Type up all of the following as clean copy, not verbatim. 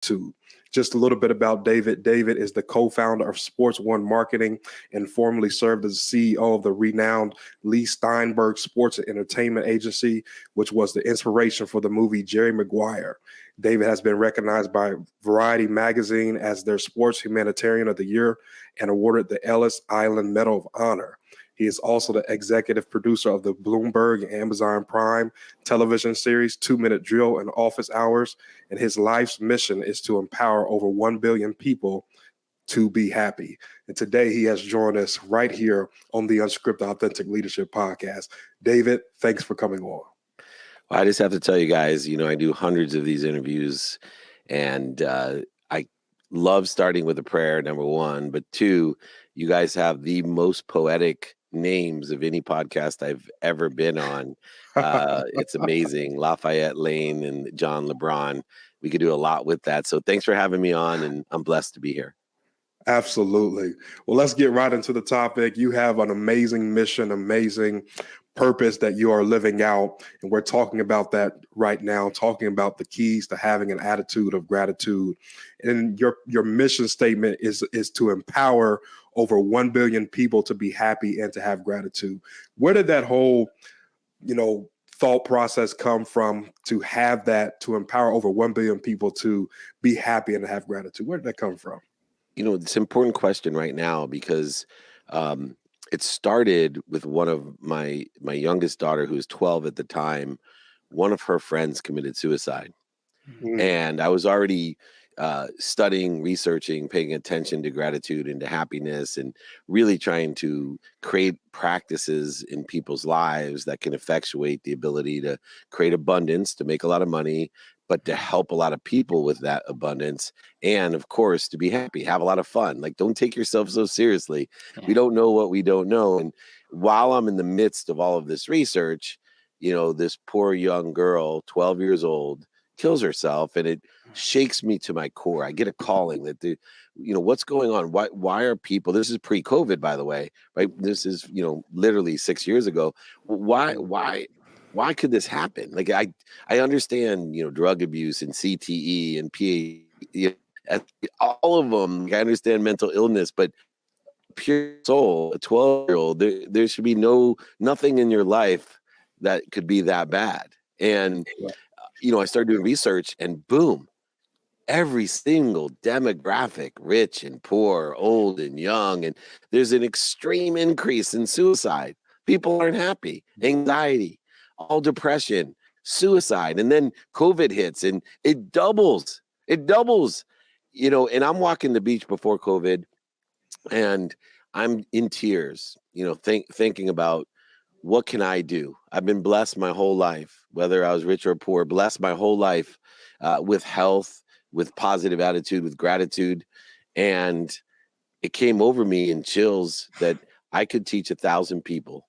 gratitude. Just a little bit about David. David is the co-founder of Sports One Marketing and formerly served as CEO of the renowned Lee Steinberg Sports and Entertainment Agency, which was the inspiration for the movie Jerry Maguire. David has been recognized by Variety magazine as their Sports Humanitarian of the Year and awarded the Ellis Island Medal of Honor. He is also the executive producer of the Bloomberg and Amazon Prime television series 2-Minute Drill and Office Hours, and his life's mission is to empower over 1 billion people to be happy. And today he has joined us right here on the Unscripted Authentic Leadership Podcast. David, thanks for coming on. Well, I just have to tell you guys, I do hundreds of these interviews, and I love starting with a prayer, number one, but two, you guys have the most poetic names of any podcast I've ever been on. It's amazing. Lafayette Lane and John LeBron. We could do a lot with that. So thanks for having me on, and I'm blessed to be here. Absolutely. Well, let's get right into the topic. You have an amazing mission, amazing purpose that you are living out. And we're talking about that right now, talking about the keys to having an attitude of gratitude. And your mission statement is to empower over 1 billion people to be happy and to have gratitude. Where did that whole, thought process come from to have that, to empower over 1 billion people to be happy and to have gratitude? Where did that come from? It's an important question right now because it started with one of my youngest daughter, who was 12 at the time. One of her friends committed suicide. Mm-hmm. And I was already studying, researching, paying attention to gratitude and to happiness, and really trying to create practices in people's lives that can effectuate the ability to create abundance, to make a lot of money, but to help a lot of people with that abundance. And of course, to be happy, have a lot of fun. Like, don't take yourself so seriously. Yeah. We don't know what we don't know. And while I'm in the midst of all of this research, this poor young girl, 12 years old, kills herself, and it shakes me to my core. I get a calling that what's going on? Why are people, this is pre-COVID, by the way, right? This is, literally 6 years ago. Why could this happen? Like, I understand, drug abuse and CTE and PA, all of them. I understand mental illness, but pure soul, a 12-year-old, there should be nothing in your life that could be that bad. And, I started doing research, and boom, every single demographic, rich and poor, old and young, and there's an extreme increase in suicide. People aren't happy, anxiety, all depression, suicide. And then COVID hits and it doubles, and I'm walking the beach before COVID, and I'm in tears, thinking about, what can I do? I've been blessed my whole life, whether I was rich or poor, blessed my whole life with health, with positive attitude, with gratitude. And it came over me in chills that I could teach 1,000 people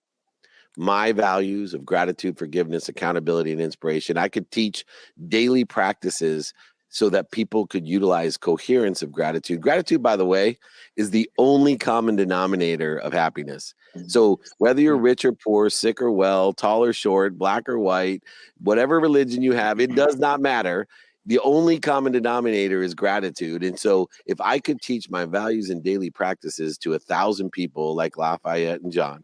my values of gratitude, forgiveness, accountability, and inspiration. I could teach daily practices so that people could utilize coherence of gratitude. Gratitude, by the way, is the only common denominator of happiness. So whether you're rich or poor, sick or well, tall or short, black or white, whatever religion you have, it does not matter. The only common denominator is gratitude. And so if I could teach my values and daily practices to 1,000 people like Lafayette and John,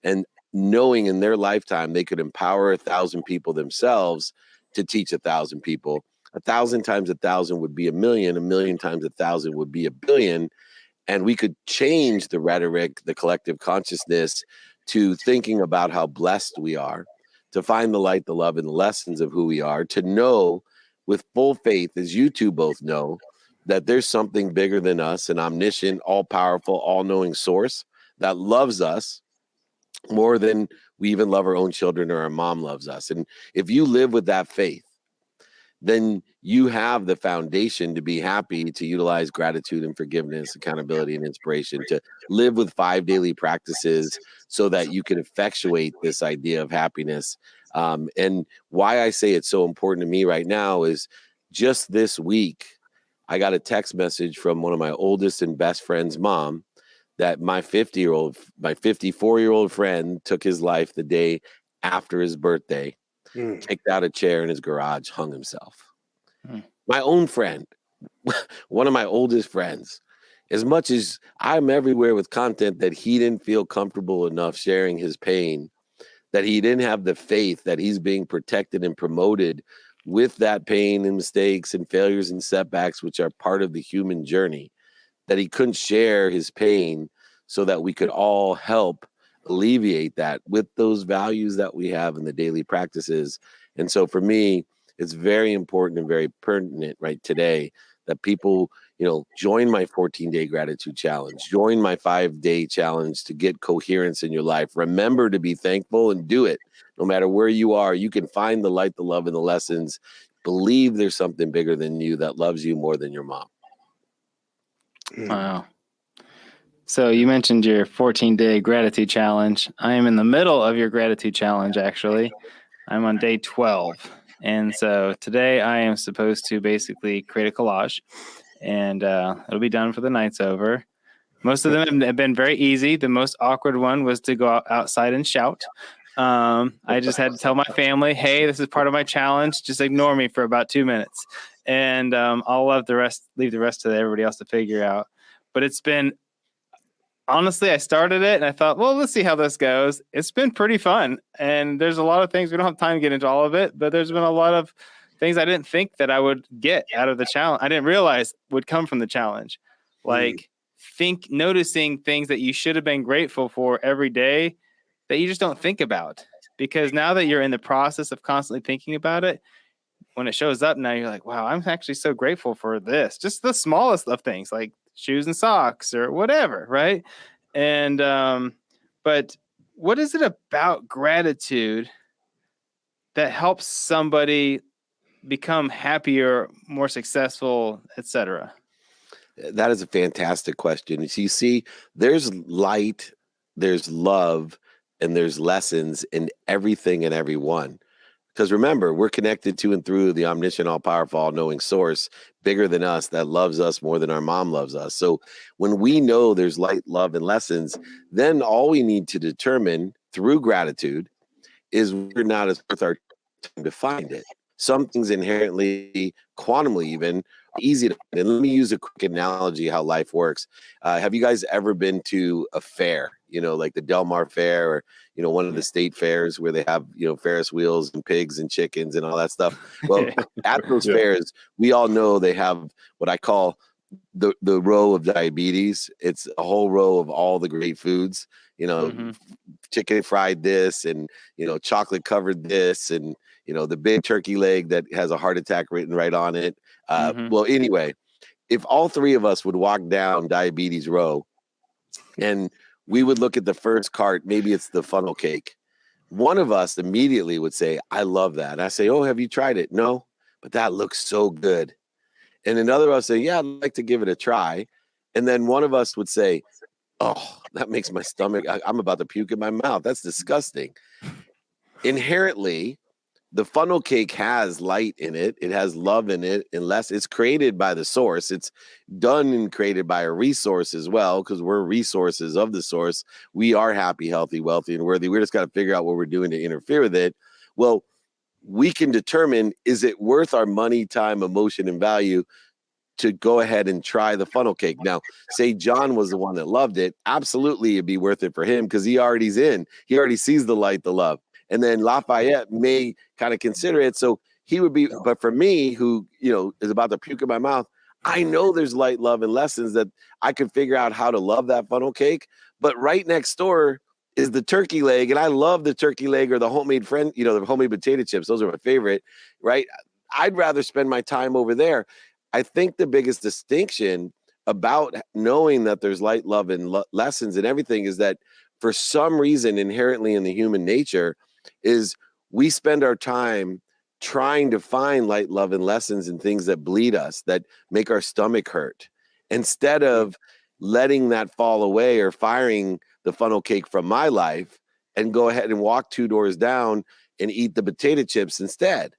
and knowing in their lifetime they could empower 1,000 people themselves to teach 1,000 people, 1,000 times 1,000 would be 1,000,000. 1,000,000 times 1,000 would be 1,000,000,000. And we could change the rhetoric, the collective consciousness, to thinking about how blessed we are, to find the light, the love, and the lessons of who we are, to know with full faith, as you two both know, that there's something bigger than us, an omniscient, all-powerful, all-knowing source that loves us more than we even love our own children or our mom loves us. And if you live with that faith, then you have the foundation to be happy, to utilize gratitude and forgiveness, accountability and inspiration, to live with 5 daily practices so that you can effectuate this idea of happiness. And why I say it's so important to me right now is just this week, I got a text message from one of my oldest and best friend's mom that my 54-year-old friend took his life the day after his birthday. Kicked out a chair in his garage, hung himself. My own friend, one of my oldest friends, as much as I'm everywhere with content that he didn't feel comfortable enough sharing his pain, that he didn't have the faith that he's being protected and promoted with that pain and mistakes and failures and setbacks, which are part of the human journey, that he couldn't share his pain so that we could all help alleviate that with those values that we have in the daily practices. And so for me, it's very important and very pertinent right today that people, join my 14-day gratitude challenge, join my 5-day challenge to get coherence in your life. Remember to be thankful and do it. No matter where you are, you can find the light, the love, and the lessons. Believe there's something bigger than you that loves you more than your mom. Wow. So you mentioned your 14-day gratitude challenge. I am in the middle of your gratitude challenge, actually. I'm on day 12. And so today I am supposed to basically create a collage, and it'll be done for the night's over. Most of them have been very easy. The most awkward one was to go outside and shout. I just had to tell my family, hey, this is part of my challenge. Just ignore me for about 2 minutes. And I'll leave the rest to everybody else to figure out. But it's been, honestly, I started it and I thought, well, let's see how this goes. It's been pretty fun. And there's a lot of things, we don't have time to get into all of it, but there's been a lot of things I didn't think that I would get out of the challenge. I didn't realize would come from the challenge. Like noticing things that you should have been grateful for every day that you just don't think about. Because now that you're in the process of constantly thinking about it, when it shows up now, you're like, wow, I'm actually so grateful for this. Just the smallest of things, like shoes and socks or whatever, right? And but what is it about gratitude that helps somebody become happier, more successful, etc.? That is a fantastic question. So you see, there's light, there's love, and there's lessons in everything and everyone. Because remember, we're connected to and through the omniscient, all-powerful, all-knowing source, bigger than us, that loves us more than our mom loves us. So when we know there's light, love, and lessons, then all we need to determine through gratitude is whether or not it's worth our time to find it. Some things inherently, quantumly even, are easy to find. And let me use a quick analogy how life works. Have you guys ever been to a fair, like the Del Mar Fair or, one of the state fairs where they have, Ferris wheels and pigs and chickens and all that stuff? Well, at those fairs, we all know they have what I call the row of diabetes. It's a whole row of all the great foods, chicken fried this and, chocolate covered this and, the big turkey leg that has a heart attack written right on it. Well, anyway, if all three of us would walk down diabetes row and we would look at the first cart, maybe it's the funnel cake. One of us immediately would say, I love that. And I say, oh, have you tried it? No, but that looks so good. And another of us say, yeah, I'd like to give it a try. And then one of us would say, oh, that makes my stomach, I'm about to puke in my mouth. That's disgusting. Inherently, the funnel cake has light in it. It has love in it, unless it's created by the source. It's done and created by a resource as well, because we're resources of the source. We are happy, healthy, wealthy, and worthy. We just got to figure out what we're doing to interfere with it. Well, we can determine, is it worth our money, time, emotion, and value to go ahead and try the funnel cake? Now, say John was the one that loved it. Absolutely, it'd be worth it for him because he already's in. He already sees the light, the love. And then Lafayette may kind of consider it. So he would be, but for me, who, is about to puke in my mouth, I know there's light, love, and lessons that I could figure out how to love that funnel cake. But right next door is the turkey leg. And I love the turkey leg or the homemade the homemade potato chips. Those are my favorite, right? I'd rather spend my time over there. I think the biggest distinction about knowing that there's light, love, and lessons and everything is that for some reason inherently in the human nature is we spend our time trying to find light, love, and lessons in things that bleed us, that make our stomach hurt, instead of letting that fall away or firing the funnel cake from my life and go ahead and walk 2 doors down and eat the potato chips instead.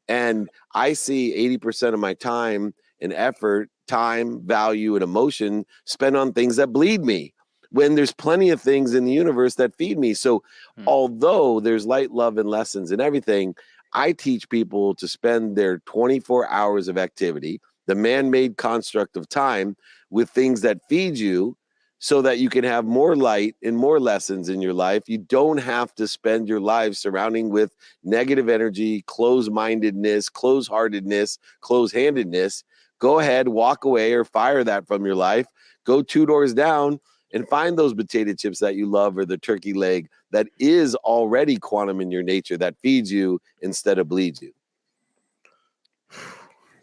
And I see 80% of my time and effort, time, value, and emotion spent on things that bleed me, when there's plenty of things in the universe that feed me. So although there's light, love, and lessons and everything, I teach people to spend their 24 hours of activity. the man-made construct of time, with things that feed you so that you can have more light and more lessons in your life. You don't have to spend your life surrounding with negative energy, closed-mindedness, closed-heartedness, closed-handedness. Go ahead, walk away, or fire that from your life. Go 2 doors down and find those potato chips that you love, or the turkey leg that is already quantum in your nature, that feeds you instead of bleeds you.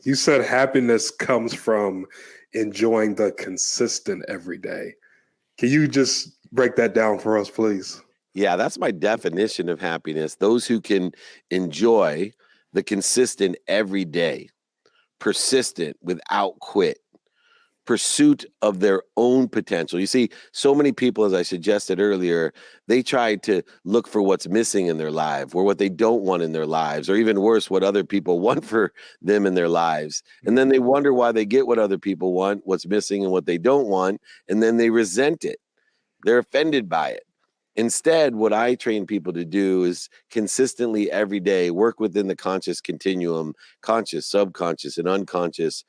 You said happiness comes from enjoying the consistent every day. Can you just break that down for us, please? Yeah, that's my definition of happiness. Those who can enjoy the consistent every day, persistent without quit, pursuit of their own potential. You see, so many people, as I suggested earlier, they try to look for what's missing in their life, or what they don't want in their lives, or even worse, what other people want for them in their lives. And then they wonder why they get what other people want, what's missing and what they don't want, and then they resent it. They're offended by it. Instead, what I train people to do is consistently every day work within the conscious continuum, conscious, subconscious, and unconscious,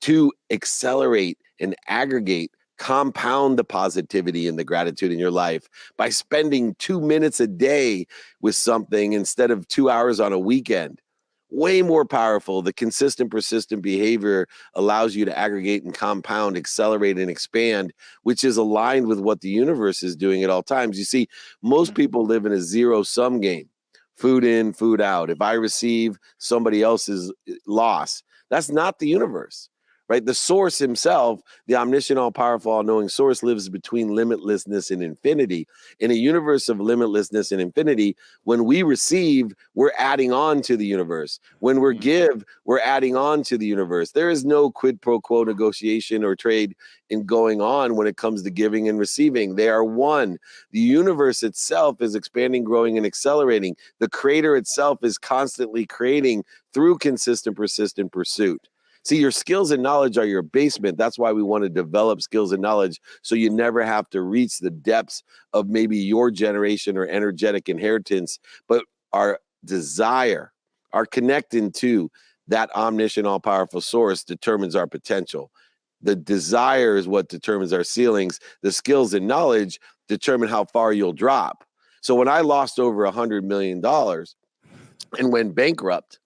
to accelerate and aggregate, compound the positivity and the gratitude in your life by spending 2 minutes a day with something instead of 2 hours on a weekend. Way more powerful. The consistent, persistent behavior allows you to aggregate and compound, accelerate and expand, which is aligned with what the universe is doing at all times. You see, most people live in a zero-sum game. Food in, food out. If I receive, somebody else's loss. That's not the universe. Right? The source himself, the omniscient, all-powerful, all-knowing source, lives between limitlessness and infinity. In a universe of limitlessness and infinity, when we receive, we're adding on to the universe. When we give, we're adding on to the universe. There is no quid pro quo negotiation or trade in going on when it comes to giving and receiving. They are one. The universe itself is expanding, growing, and accelerating. The creator itself is constantly creating through consistent, persistent pursuit. See, your skills and knowledge are your basement. That's why we want to develop skills and knowledge, so you never have to reach the depths of maybe your generation or energetic inheritance. But our desire, our connecting to that omniscient, all-powerful source determines our potential. The desire is what determines our ceilings. The skills and knowledge determine how far you'll drop. So when I lost over $100 million and went bankrupt,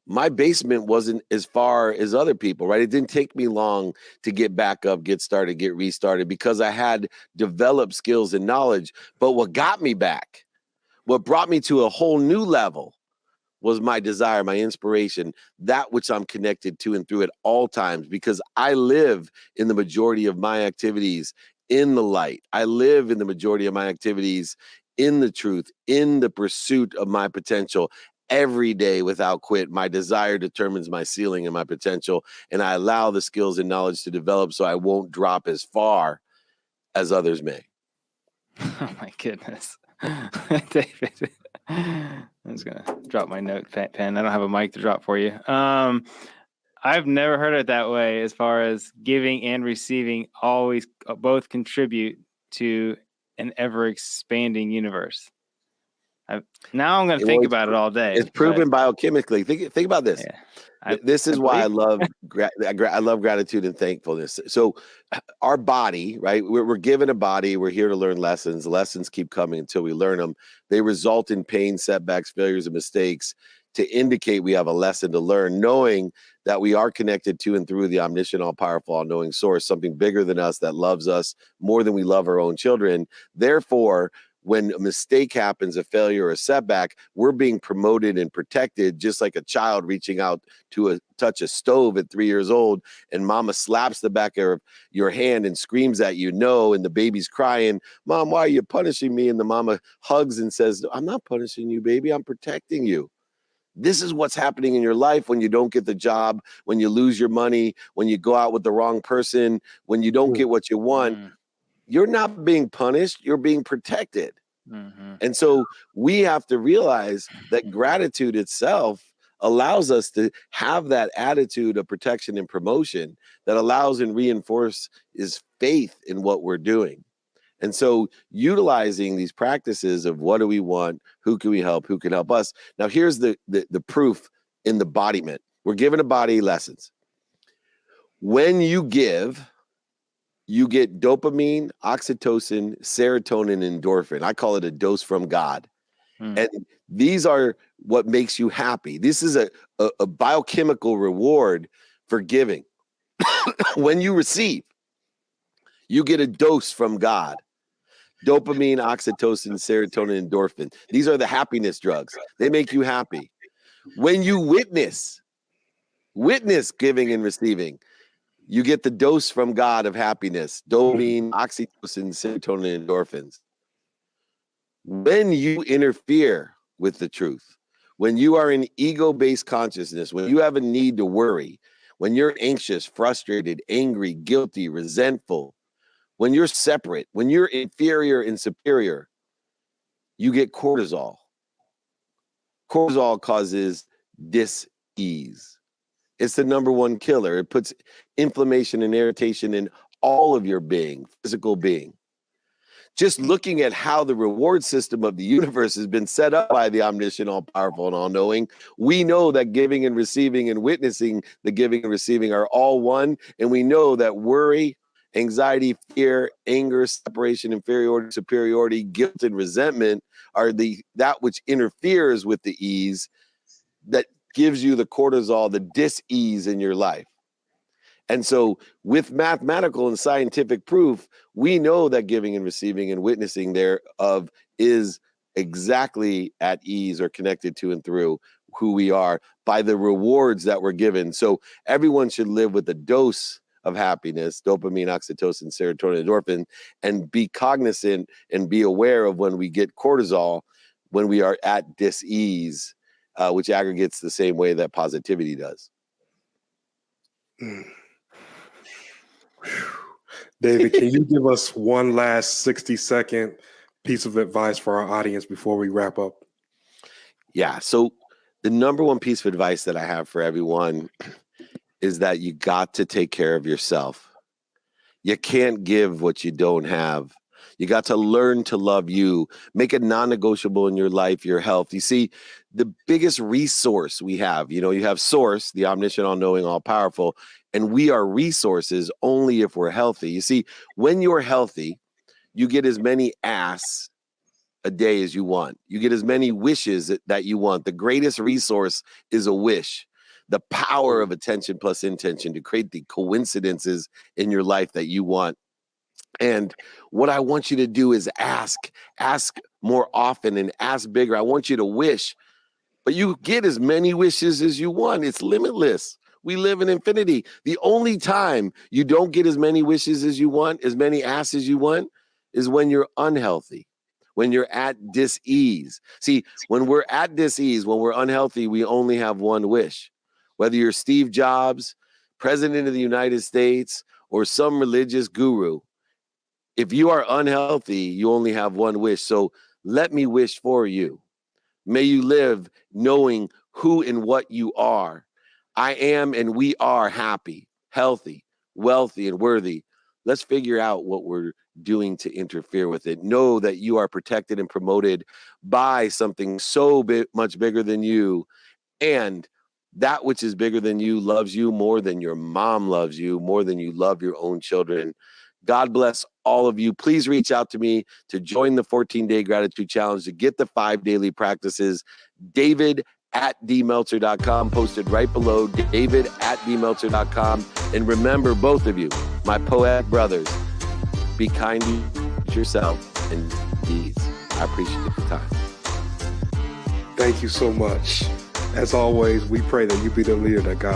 my basement wasn't as far as other people, right? It didn't take me long to get back up, get started, get restarted, because I had developed skills and knowledge. But what got me back, what brought me to a whole new level, was my desire, my inspiration, that which I'm connected to and through at all times, because I live in the majority of my activities in the light. I live in the majority of my activities in the truth, in the pursuit of my potential. Every day without quit. My desire determines my ceiling and my potential, and I allow the skills and knowledge to develop so I won't drop as far as others may. Oh my goodness. David, I was going to drop my notepad pen. I don't have a mic to drop for you. I've never heard it that way, as far as giving and receiving always both contribute to an ever expanding universe. Now I'm going to think about it all day. It's proven biochemically. Think about this. Yeah, this is why I love gratitude and thankfulness. So our body, right? We're given a body. We're here to learn lessons. Lessons keep coming until we learn them. They result in pain, setbacks, failures, and mistakes to indicate we have a lesson to learn, knowing that we are connected to and through the omniscient, all-powerful, all-knowing source, something bigger than us that loves us more than we love our own children. Therefore, when a mistake happens, a failure or a setback, we're being promoted and protected, just like a child reaching out to touch a stove at 3 years old, and mama slaps the back of your hand and screams at you, no, and the baby's crying, Mom, why are you punishing me? And the mama hugs and says, I'm not punishing you, baby, I'm protecting you. This is what's happening in your life when you don't get the job, when you lose your money, when you go out with the wrong person, when you don't get what you want. You're not being punished, you're being protected. Mm-hmm. And so we have to realize that gratitude itself allows us to have that attitude of protection and promotion that allows and reinforces faith in what we're doing. And so utilizing these practices of what do we want, who can we help, who can help us. Now here's the proof in the embodiment. We're given a body lessons. When you give, you get dopamine, oxytocin, serotonin, endorphin. I call it a dose from God. And these are what makes you happy. This is a biochemical reward for giving. When you receive, you get a dose from God. Dopamine, oxytocin, serotonin, endorphin. These are the happiness drugs. They make you happy. When you witness giving and receiving, you get the dose from God of happiness. Dopamine, oxytocin, serotonin, endorphins. When you interfere with the truth, when you are in ego-based consciousness, when you have a need to worry, when you're anxious, frustrated, angry, guilty, resentful, when you're separate, when you're inferior and superior, you get cortisol. Cortisol causes dis-ease. It's the number one killer. It puts inflammation and irritation in all of your being, physical being. Just looking at how the reward system of the universe has been set up by the omniscient, all-powerful, and all-knowing, we know that giving and receiving and witnessing the giving and receiving are all one, and we know that worry, anxiety, fear, anger, separation, inferiority, superiority, guilt, and resentment are that which interferes with the ease that gives you the cortisol, the dis-ease in your life. And so with mathematical and scientific proof, we know that giving and receiving and witnessing thereof is exactly at ease or connected to and through who we are by the rewards that we're given. So everyone should live with a dose of happiness, dopamine, oxytocin, serotonin, endorphin, and be cognizant and be aware of when we get cortisol, when we are at dis-ease, which aggregates the same way that positivity does. David, can you give us one last 60-second piece of advice for our audience before we wrap up? Yeah. So the number one piece of advice that I have for everyone is that you got to take care of yourself. You can't give what you don't have. You got to learn to love you. Make it non-negotiable in your life, your health. You see, the biggest resource we have, you have source, the omniscient, all-knowing, all-powerful, and we are resources only if we're healthy. You see, when you're healthy, you get as many asks a day as you want. You get as many wishes that you want. The greatest resource is a wish. The power of attention plus intention to create the coincidences in your life that you want. And what I want you to do is ask more often and ask bigger. I want you to wish, but you get as many wishes as you want. It's limitless. We live in infinity. The only time you don't get as many wishes as you want, as many asks as you want, is when you're unhealthy, when you're at dis-ease. See, when we're at dis-ease, when we're unhealthy, we only have one wish. Whether you're Steve Jobs, President of the United States, or some religious guru, if you are unhealthy, you only have one wish. So let me wish for you. May you live knowing who and what you are. I am and we are happy, healthy, wealthy, and worthy. Let's figure out what we're doing to interfere with it. Know that you are protected and promoted by something so much bigger than you. And that which is bigger than you loves you more than your mom loves you, more than you love your own children. God bless all of you. Please reach out to me to join the 14-day gratitude challenge, to get the 5 daily practices. David@dmeltzer.com, posted right below, David@dmeltzer.com. And remember, both of you, my poetic brothers, be kind to yourself and deeds. I appreciate the time. Thank you so much. As always, we pray that you be the leader that God